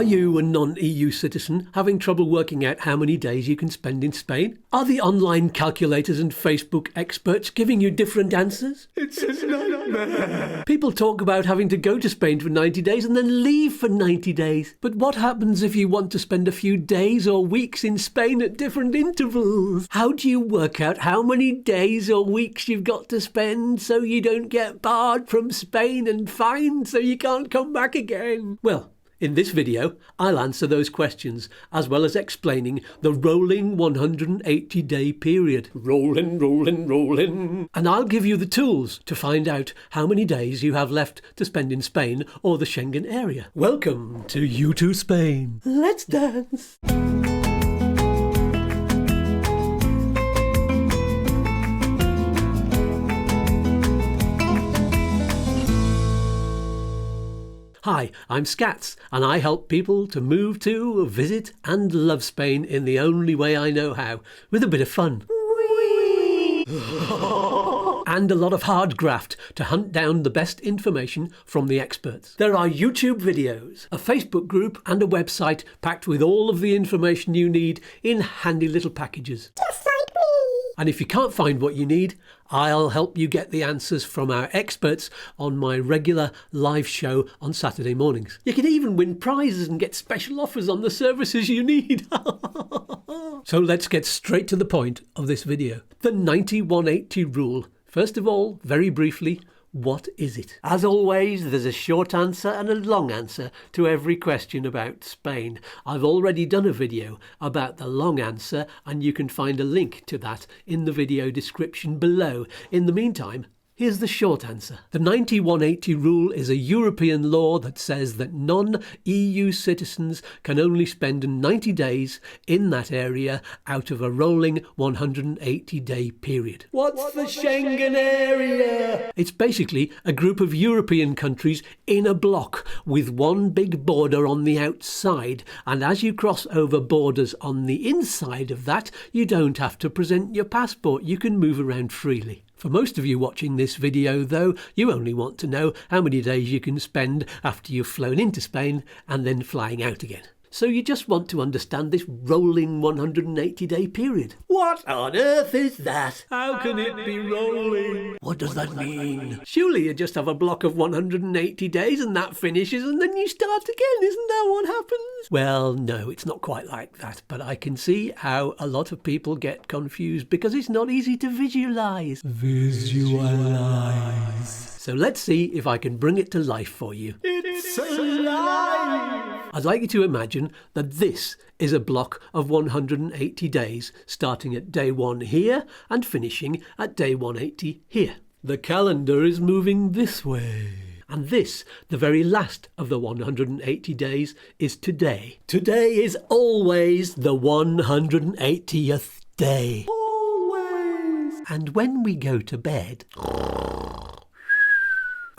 Are you a non-EU citizen having trouble working out how many days you can spend in Spain? Are the online calculators and Facebook experts giving you different answers? It's a nightmare. People talk about having to go to Spain for 90 days and then leave for 90 days. But what happens if you want to spend a few days or weeks in Spain at different intervals? How do you work out how many days or weeks you've got to spend so you don't get barred from Spain and fined so you can't come back again? Well, in this video, I'll answer those questions, as well as explaining the rolling 180-day period. Rolling. And I'll give you the tools to find out how many days you have left to spend in Spain or the Schengen area. Welcome to YouTooSpain. Let's dance. Hi, I'm Skatz, and I help people to move to, visit and love Spain in the only way I know how, with a bit of fun. And a lot of hard graft to hunt down the best information from the experts. There are YouTube videos, a Facebook group and a website packed with all of the information you need in handy little packages. Just like me! And if you can't find what you need, I'll help you get the answers from our experts on my regular live show on Saturday mornings. You can even win prizes and get special offers on the services you need. So let's get straight to the point of this video. The 90-180 rule. First of all, very briefly, what is it? As always, there's a short answer and a long answer to every question about Spain. I've already done a video about the long answer, and you can find a link to that in the video description below. In the meantime, here's the short answer. The 90-180 rule is a European law that says that non-EU citizens can only spend 90 days in that area out of a rolling 180-day period. What's the Schengen area? It's basically a group of European countries in a block with one big border on the outside, and as you cross over borders on the inside of that, you don't have to present your passport. You can move around freely. For most of you watching this video, though, you only want to know how many days you can spend after you've flown into Spain and then flying out again. So you just want to understand this rolling 180-day period. What on earth is that? How can it be rolling? What does that mean? Surely you just have a block of 180 days and that finishes and then you start again. Isn't that what happens? Well, no, it's not quite like that, but I can see how a lot of people get confused because it's not easy to visualize. So let's see if I can bring it to life for you. It's alive! I'd like you to imagine that this is a block of 180 days, starting at day 1 here and finishing at day 180 here. The calendar is moving this way. And this, the very last of the 180 days, is today. Today is always the 180th day. Always! And when we go to bed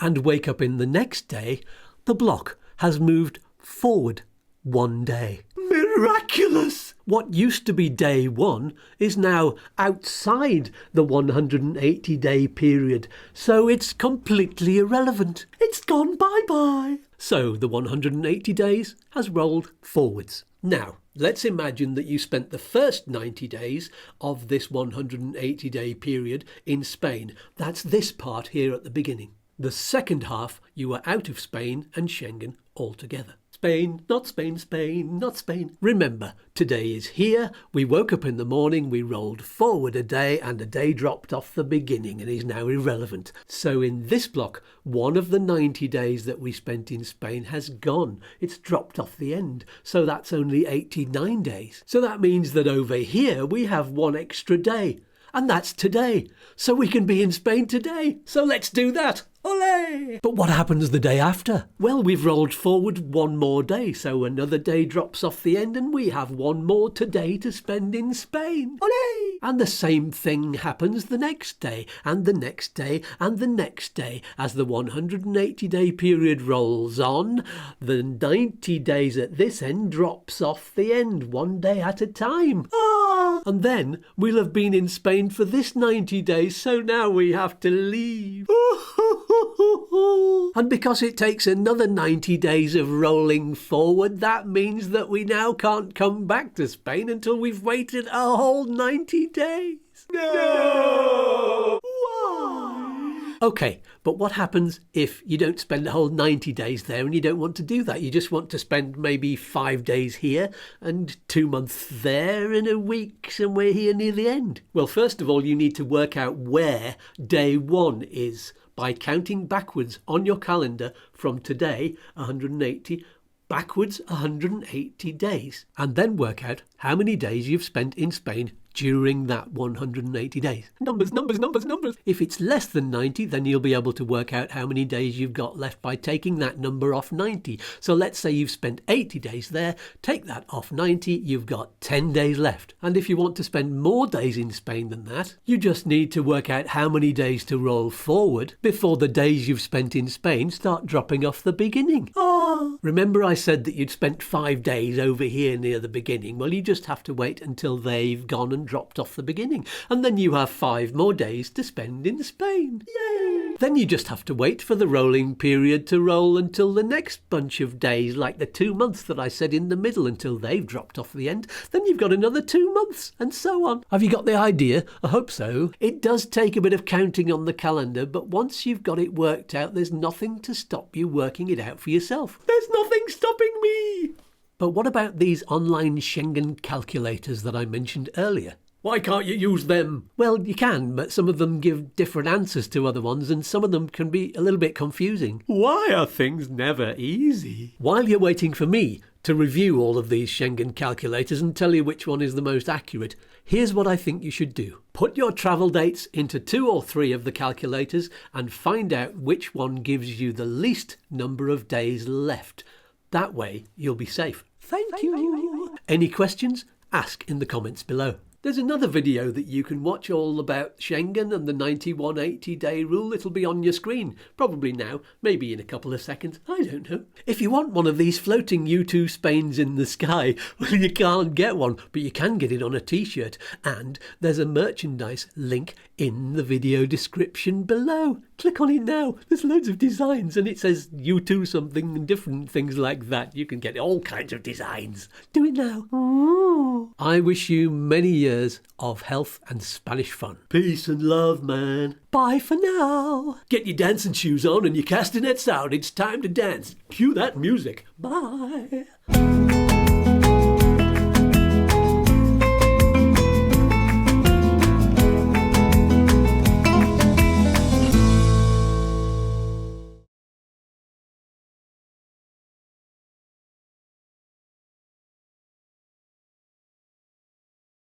and wake up in the next day, the block has moved forward 1 day. Miraculous! What used to be day 1 is now outside the 180-day period, so it's completely irrelevant. It's gone bye-bye. So the 180 days has rolled forwards. Now, let's imagine that you spent the first 90 days of this 180-day period in Spain. That's this part here at the beginning. The second half, you were out of Spain and Schengen altogether. Spain, not Spain, Spain, not Spain. Remember, today is here. We woke up in the morning, we rolled forward a day, and a day dropped off the beginning and is now irrelevant. So in this block, one of the 90 days that we spent in Spain has gone. It's dropped off the end. So that's only 89 days. So that means that over here we have one extra day. And that's today. So we can be in Spain today. So let's do that. Olé! But what happens the day after? Well, we've rolled forward one more day, so another day drops off the end and we have one more today to spend in Spain. Olé! And the same thing happens the next day, and the next day, and the next day. As the 180-day period rolls on, the 90 days at this end drops off the end, one day at a time. And then we'll have been in Spain for this 90 days, so now we have to leave. And because it takes another 90 days of rolling forward, that means that we now can't come back to Spain until we've waited a whole 90 days. No! Why? Okay, but what happens if you don't spend the whole 90 days there and you don't want to do that? You just want to spend maybe 5 days here and 2 months there and a week somewhere here near the end? Well, first of all, you need to work out where day 1 is by counting backwards on your calendar from today, 180, backwards 180 days, and then work out how many days you've spent in Spain during that 180 days. Numbers, numbers, numbers, numbers. If it's less than 90, then you'll be able to work out how many days you've got left by taking that number off 90. So let's say you've spent 80 days there, take that off 90, you've got 10 days left. And if you want to spend more days in Spain than that, you just need to work out how many days to roll forward before the days you've spent in Spain start dropping off the beginning. Oh. Remember I said that you'd spent 5 days over here near the beginning? Well, you just have to wait until they've gone and dropped off the beginning, and then you have 5 more days to spend in Spain. Yay! Then you just have to wait for the rolling period to roll until the next bunch of days, like the 2 months that I said in the middle, until they've dropped off the end. Then you've got another 2 months, and so on. Have you got the idea? I hope so. It does take a bit of counting on the calendar, but once you've got it worked out, there's nothing to stop you working it out for yourself. There's nothing stopping me! But what about these online Schengen calculators that I mentioned earlier? Why can't you use them? Well, you can, but some of them give different answers to other ones, and some of them can be a little bit confusing. Why are things never easy? While you're waiting for me to review all of these Schengen calculators and tell you which one is the most accurate, here's what I think you should do. Put your travel dates into 2 or 3 of the calculators and find out which one gives you the least number of days left. That way, you'll be safe. Thank you. Any questions? Ask in the comments below. There's another video that you can watch all about Schengen and the 9180 day rule. It'll be on your screen, probably now, maybe in a couple of seconds, I don't know. If you want one of these floating YouTooSpains in the sky, well, you can't get one, but you can get it on a t-shirt, and there's a merchandise link in the video description below. Click on it now. There's loads of designs, and it says YouTube something and different things like that. You can get all kinds of designs. Do it now. Ooh. I wish you many years of health and Spanish fun. Peace and love, man. Bye for now. Get your dancing shoes on and your castanets out. It's time to dance. Cue that music. Bye.